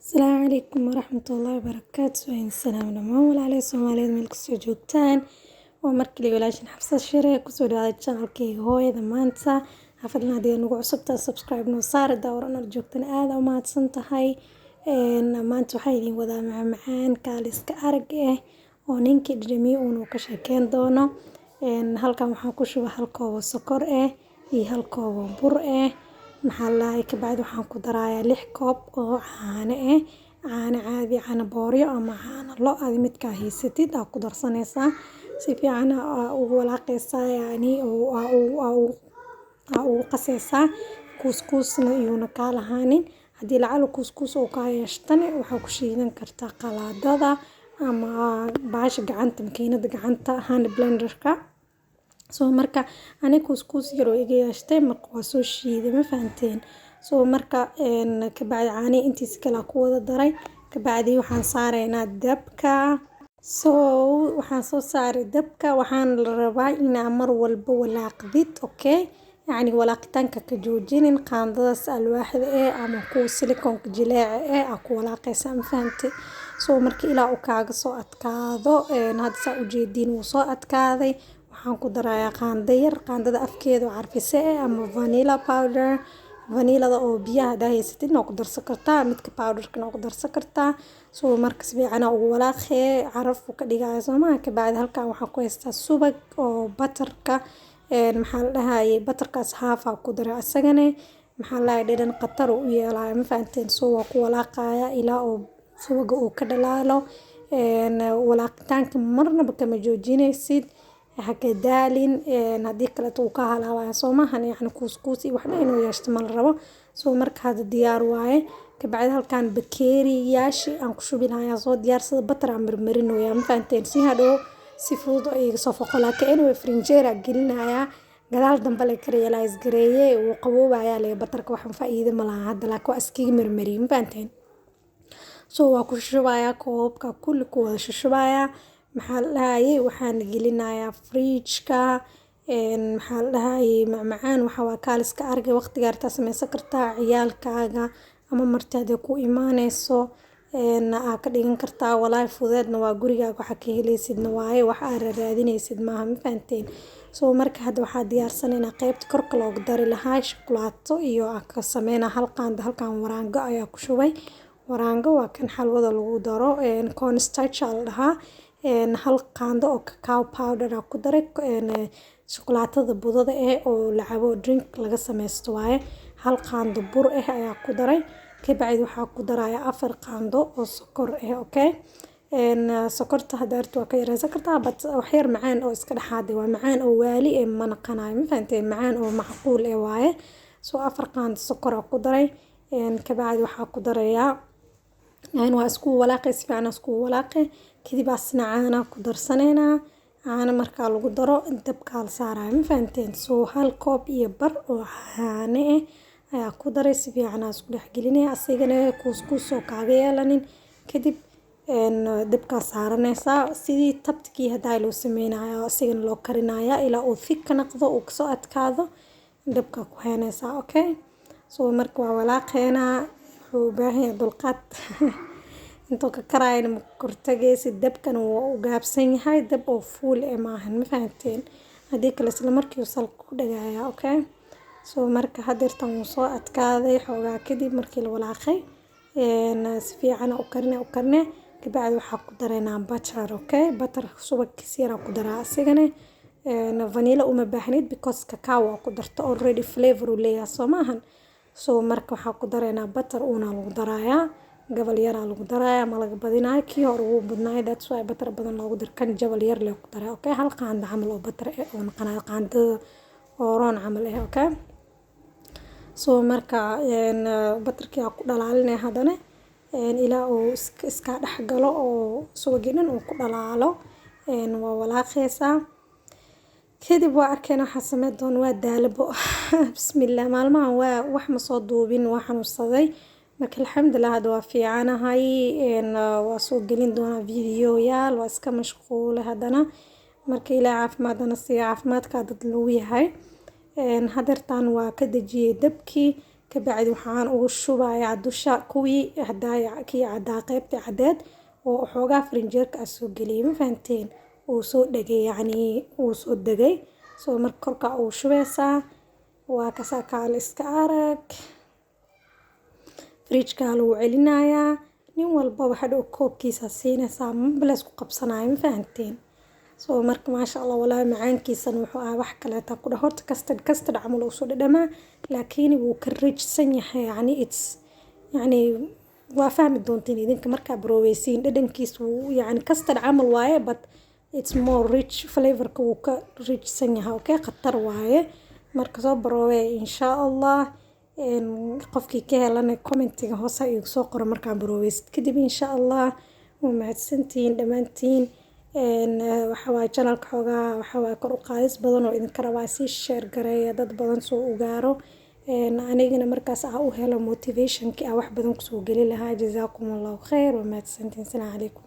السلام عليكم ورحمة الله وبركاته. وين السلام دمان walaalay Soomaaliyeed meel kastoo joogtaan waa markii walaashin Xabsa Shire ku soo dhawaad channelkayga hooyada maanta xafadna hadii nagu cusubtaa subscribe noo saar dawrana joogtan aad u mahadsan tahay maanta waxaa idin wadaa macmacaan kaaliska arag oo ninkii dhadhamiyo uu ka sheekeen doono halkan waxaan ku shubaa hal koob sokor iyo hal koob bur maxaa lahayd ka bacdi waxaan ku darayaa 6 koob oo caano caano caadi caano booryo ama caano lo aad midka haysatid aad ku darsanaysaa si fiican ugu walaaqaysaa yani oo qasaysaa couscousna iyuna ka lahaanin hadii lacal couscous oo ka yeeshtan waxa ku shiidan kartaa qalaadada ama baash gacanta makiinada gacanta hand blenderka soo marka ani couscous yar oo iga yeeshtay marka waa soo shiiday ma fahanteen soo marka ka bacdi caani intiis kala ku wada daray ka bacdi waxaan saareynaa dabka waxaan soo saaray dabka waxaan la rabaa inaa mar walba walaaqdid okay يعني walaaqitaanka ka joojinin qaandadaas alwaaxda ama ku silikonka jileeca aku walaaqaysa ma fahanteen soo marka ilaa uu kaaga soo adkaado hadda saa u jeedin uu soo adkaaday waxaan ku darayaa qaando yar qaandada afkeeda oo carfise ama vanilla powder vanillada oo biyaha dahaysatid ku darsan kartaa midka powderka ku darsan kartaa soo marka si fiican ugu walaaqee caraf ka dhigaayo Soomaa ka bacdi halkan waxaan ku haystaa subag oo butterka maxaa la dhahaayay butterkaas half ku daray asagana maxaa la dhadhan qatar u yeelay ma fahanteen soo waa ku walaaqaya ilaa oo subaga uu ka dhalaalo walaaqitaanka marnaba kama joojinaysid haka daalin hadii kale uu ka halaabaya Soomahan yani couscous iyo waxna inuu yeeshto ma la rabo soo marka hada diyaar waaye ka bacdi halkan bakeeriyaashi aan ku shubinayaa soo diyaarsada butter aan marmarinayaa ma fahanteen si hadhow si fudud ay soo foqolaa ka inuu frinjeera gelinayaa gadaal dambe la kariyay gareeyay uu qaboobaya le butterka waxan faa'iido ma laha hadda laakiin waa iskiga marmariin ma fahanteen soo waa ku shubayaa koobka kulli ku wada shubayaa maxaa la dhahaayay waxaan gelinayaa fridge-ka maxaa la dhahaayay macmacaan waxa waa kaaliska arag waqtiga arta samaysan kartaa ciyaalkaaga ama martida ku imaanayso ka dhigan kartaa walaal fudeedna waa gurigaaga waxa ka helaysidna waaye wax aad raadinaysid maaha ma fahanteen soo marka hadda waxa diyaarsanayna qaybta korka loogu dari lahaa shukulaato iyo ka sameeyna hal qaando halkan waraango ayaa ku shubay waraango waa kan xalwada lagu daro cornstarch la dhahaa hal qaando oo cacao powder ku daray shukulaatada budada oo la cabo drink laga sameesto waaye hal qaando bur ayaa ku daray ka bacdi waxa ku darayaa 4 qaando oo sokor okay sokorta hadaartu waa ka yareysan kartaa wax yar macaan oo iska dhaxaad waa macaan oo waali ma naqanaay ma fahanteen macaan oo macquul waaye soo 4 qaando sokor ku daray ka bacdi waxa ku darayaa waa isku walaaqay si fiican isku walaaqay kadib asna caana ku darsanayna caana marka lagu daro dabka la saaray ma fahanteen soo hal koob iyo bar oo caano ayaa ku daray si fiican isku dhex gelinay asigana couscous oo kaaga yeelanin kadib dabka saaranaysa sidii tabtikii haday loo sameeynayo asigana loo karinayo ilaa uu thick ka noqdo oo ka soo adkaado dabka ku haynaysa okay soo marka waa walaaqeena wuxuu u baahan yahay dulqaad intuu ka karayna kortagaysi dabkan uu gaabsan yahay dab oo full maahan ma fahanteen hadii kale isla markii uu salka ku dhagaaya okay soo marka hadeertan uu soo adkaaday xoogaa kadib markii la walaaqay si fiican u karnay ka bacdi waxa ku dareynaa butter okay butter subag yar ku daraa asigana vanilla uma baahnid because cacao ku darto already flavor u leeyahay Soomahan soo marka waxa ku dareynaa butter una lagu darayaa gabal yar lagu darayaa ma laga badinayo kii hore uu badnaay that's why butter badan lagu dar kan jabal yar lagu daraa okay hal qaando camal oo butter oo naqanaa qaando oo roon camal okay soo marka butterkii ku dhalaalinay hadana ilaa uu iska dhaxgalo oo subaginan uu ku dhalaalo waa walaaqaysa kadib waa arkeen waxa sameey doon waa daalabo bismillah maalmahan waa wax ma soo duubin waa xanuunsaday marka alxamdulillah hada waa fiicanahay waa soo gelin doona video yaal waa iska mashquul hadana marka ilaa caafimaadana si caafimaadka dad lagu yahay hadeertan waa ka dajiyay dabkii kabacdi waxaan ugu shubayaa dusha kuwii hadaya kii cadaa qaybta cadeed oo xoogaa frinjeerka aan soo geliyay ma fahanteen uu soo dhagay yacni uu soo degay soo marka korka uu shubeysaa waa kasaa kaal iska arag fridge-ka lagu celinayaa nin walba waxa dhow koobkiisa siinaysaa mablas ku qabsanayo ma fahanteen soo marka maasha Allah walaa macaankiisan wuxuu wax kale taa ku horta kasta camal uu soo dhadhamaa laakiin wuu ka rijsan yahay yani it's yani waa fahmi doontiin idinka markaa baroweysiin dhadhankiisu yani kasta camal waaye but it's more rich flavorka wuu ka rijsan yahay okay khatar waaye marka soo barowee insha Allah qofkii ka helana commentiga hoos ay soo qoro markaan baroweysid kadib insha Allah waa mahadsantiin dhamaantiin waxa waa channelka xoogaa waxa waa kor u qaadis badan oo idinka rabaa si share gareeya dad badan soo u gaaro anigana markaas u helo motivation ki wax badan ku soo gali lahaa jazaakumullahu khayr wa mahadsantiin salaamu calaykum